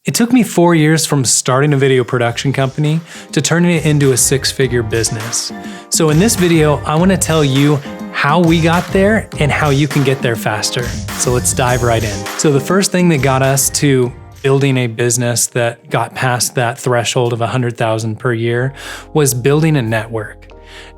It took me 4 years from starting a video production company to turning it into a six-figure business. So in this video, I want to tell you how we got there and how you can get there faster. So let's dive right in. So the first thing that got us to building a business that got past that threshold of 100,000 per year was building a network.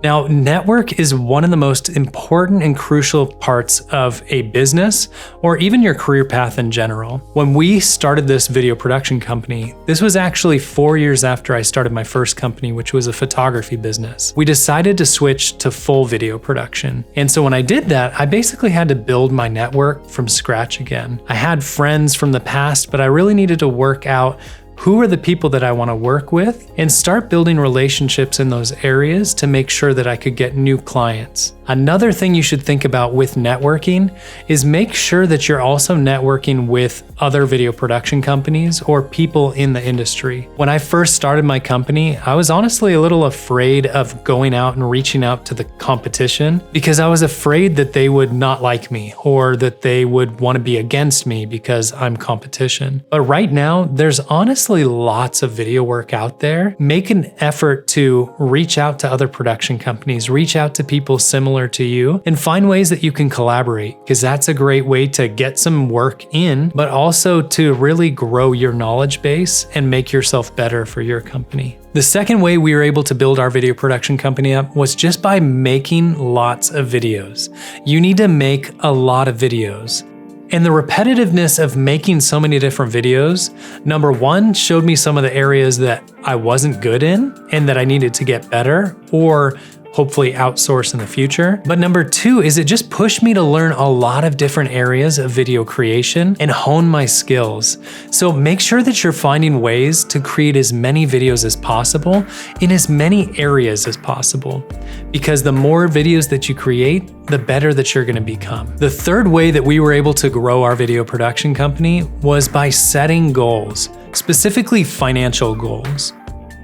Now, network is one of the most important and crucial parts of a business or even your career path in general. When we started this video production company, this was actually 4 years after I started my first company, which was a photography business. We decided to switch to full video production. And so when I did that, I basically had to build my network from scratch again. I had friends from the past, but I really needed to work out who are the people that I want to work with and start building relationships in those areas to make sure that I could get new clients. Another thing you should think about with networking is make sure that you're also networking with other video production companies or people in the industry. When I first started my company, I was honestly a little afraid of going out and reaching out to the competition because I was afraid that they would not like me or that they would want to be against me because I'm competition. But right now, there's honestly lots of video work out there. Make an effort to reach out to other production companies, reach out to people similar to you, and find ways that you can collaborate, because that's a great way to get some work in, but also to really grow your knowledge base and make yourself better for your company. The second way we were able to build our video production company up was just by making lots of videos. You need to make a lot of videos. And the repetitiveness of making so many different videos, number one, showed me some of the areas that I wasn't good in and that I needed to get better or hopefully outsource in the future. But number two is it just pushed me to learn a lot of different areas of video creation and hone my skills. So make sure that you're finding ways to create as many videos as possible in as many areas as possible. Because the more videos that you create, the better that you're gonna become. The third way that we were able to grow our video production company was by setting goals, specifically financial goals.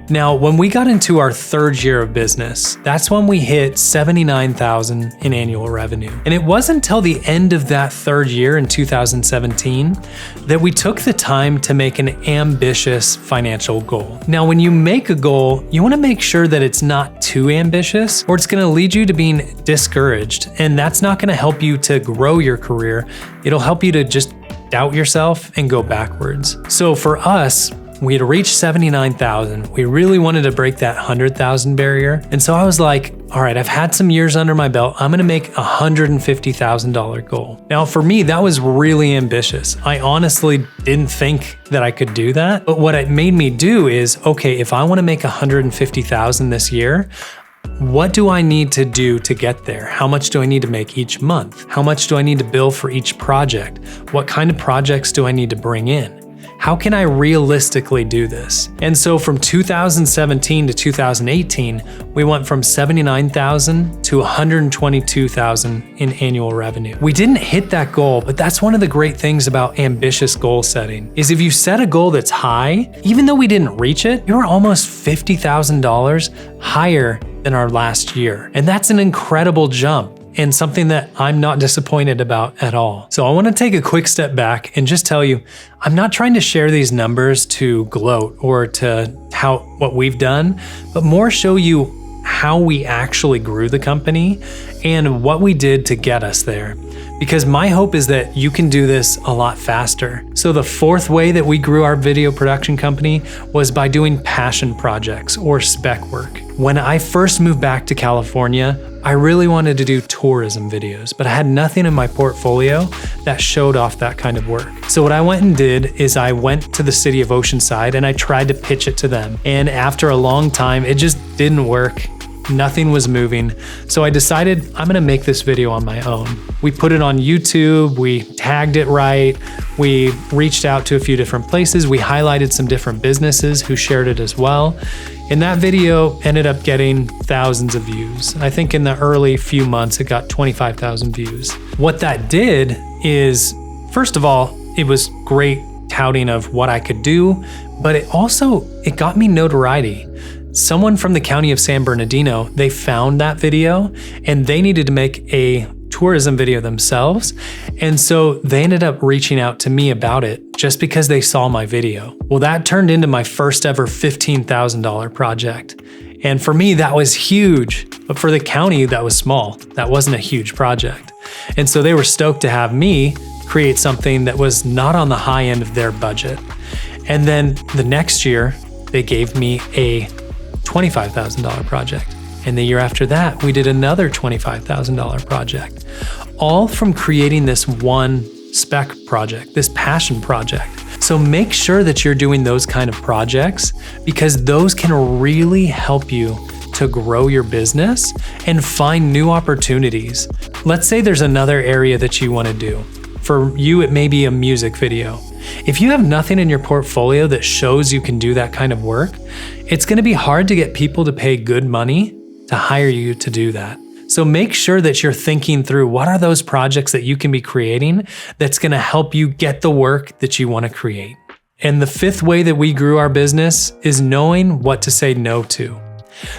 Now, when we got into our third year of business, that's when we hit $79,000 in annual revenue. And it wasn't until the end of that third year in 2017 that we took the time to make an ambitious financial goal. Now, when you make a goal, you want to make sure that it's not too ambitious or it's going to lead you to being discouraged. And that's not going to help you to grow your career. It'll help you to just doubt yourself and go backwards. So for us, we had reached 79,000. We really wanted to break that 100,000 barrier. And so I was like, all right, I've had some years under my belt. I'm gonna make a $150,000 goal. Now for me, that was really ambitious. I honestly didn't think that I could do that. But what it made me do is, okay, if I wanna make 150,000 this year, what do I need to do to get there? How much do I need to make each month? How much do I need to bill for each project? What kind of projects do I need to bring in? How can I realistically do this? And so from 2017 to 2018, we went from 79,000 to 122,000 in annual revenue. We didn't hit that goal, but that's one of the great things about ambitious goal setting, is if you set a goal that's high, even though we didn't reach it, you're almost $50,000 higher than our last year. And that's an incredible jump, and something that I'm not disappointed about at all. So I want to take a quick step back and just tell you, I'm not trying to share these numbers to gloat or to what we've done, but more show you how we actually grew the company and what we did to get us there. Because my hope is that you can do this a lot faster. So the fourth way that we grew our video production company was by doing passion projects or spec work. When I first moved back to California, I really wanted to do tourism videos, but I had nothing in my portfolio that showed off that kind of work. So what I went and did is I went to the city of Oceanside and I tried to pitch it to them. And after a long time, it just didn't work. Nothing was moving. So I decided I'm gonna make this video on my own. We put it on YouTube, we tagged it right, we reached out to a few different places, we highlighted some different businesses who shared it as well. And that video ended up getting thousands of views. I think in the early few months, it got 25,000 views. What that did is, first of all, it was great touting of what I could do, but it got me notoriety. Someone from the county of San Bernardino, they found that video and they needed to make a tourism video themselves. And so they ended up reaching out to me about it just because they saw my video. Well, that turned into my first ever $15,000 project. And for me, that was huge. But for the county, that was small. That wasn't a huge project. And so they were stoked to have me create something that was not on the high end of their budget. And then the next year, they gave me a $25,000 project. And the year after that, we did another $25,000 project, all from creating this one spec project, this passion project. So make sure that you're doing those kind of projects because those can really help you to grow your business and find new opportunities. Let's say there's another area that you want to do. For you, it may be a music video. If you have nothing in your portfolio that shows you can do that kind of work, it's going to be hard to get people to pay good money to hire you to do that. So make sure that you're thinking through what are those projects that you can be creating that's going to help you get the work that you want to create. And the fifth way that we grew our business is knowing what to say no to.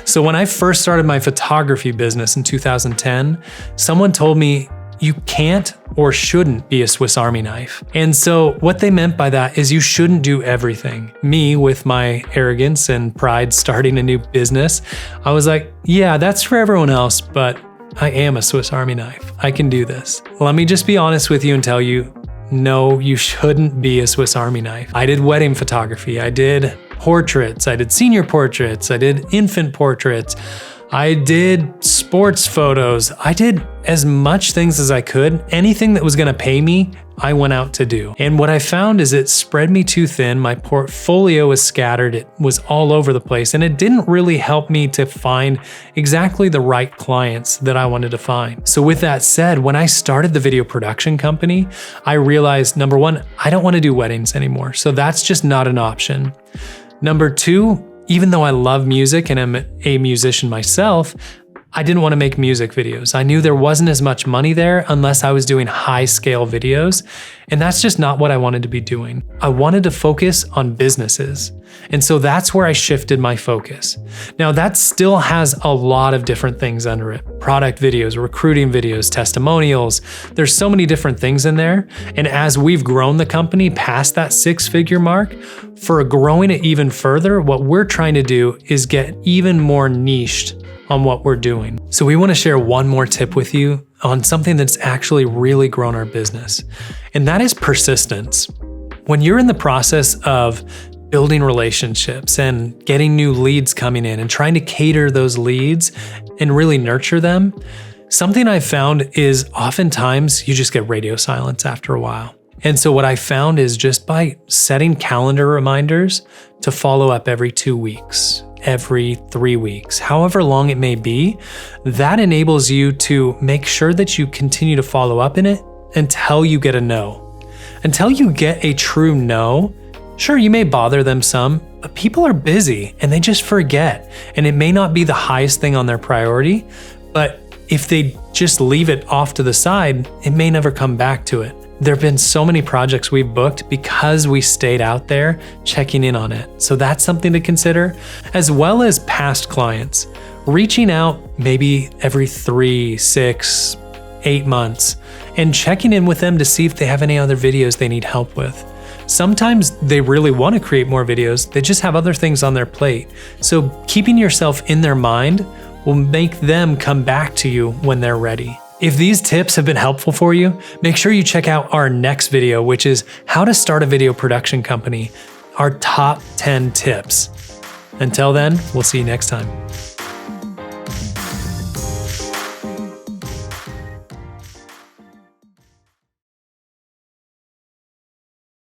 So when I first started my photography business in 2010, someone told me, you can't or shouldn't be a Swiss Army knife. And so what they meant by that is you shouldn't do everything. Me, with my arrogance and pride starting a new business, I was like, yeah, that's for everyone else, but I am a Swiss Army knife. I can do this. Let me just be honest with you and tell you, no, you shouldn't be a Swiss Army knife. I did wedding photography. I did portraits. I did senior portraits. I did infant portraits. I did sports photos. I did as much things as I could. Anything that was gonna pay me, I went out to do. And what I found is it spread me too thin. My portfolio was scattered. It was all over the place. And it didn't really help me to find exactly the right clients that I wanted to find. So with that said, when I started the video production company, I realized, number one, I don't wanna do weddings anymore. So that's just not an option. Number two, even though I love music and am a musician myself, I didn't want to make music videos. I knew there wasn't as much money there unless I was doing high scale videos. And that's just not what I wanted to be doing. I wanted to focus on businesses. And so that's where I shifted my focus. Now that still has a lot of different things under it. Product videos, recruiting videos, testimonials. There's so many different things in there. And as we've grown the company past that 6-figure mark, for growing it even further, what we're trying to do is get even more niched on what we're doing. So we want to share one more tip with you on something that's actually really grown our business, and that is persistence. When you're in the process of building relationships and getting new leads coming in and trying to cater those leads and really nurture them, something I've found is oftentimes you just get radio silence after a while. And so what I found is just by setting calendar reminders to follow up every 2 weeks, every 3 weeks, however long it may be, that enables you to make sure that you continue to follow up in it until you get a no. Until you get a true no, sure, you may bother them some, but people are busy and they just forget. And it may not be the highest thing on their priority, but if they just leave it off to the side, it may never come back to it. There have been so many projects we've booked because we stayed out there checking in on it. So that's something to consider, as well as past clients. Reaching out maybe every 3, 6, 8 months and checking in with them to see if they have any other videos they need help with. Sometimes they really want to create more videos, they just have other things on their plate. So keeping yourself in their mind will make them come back to you when they're ready. If these tips have been helpful for you, make sure you check out our next video, which is how to start a video production company, our top 10 tips. Until then, we'll see you next time.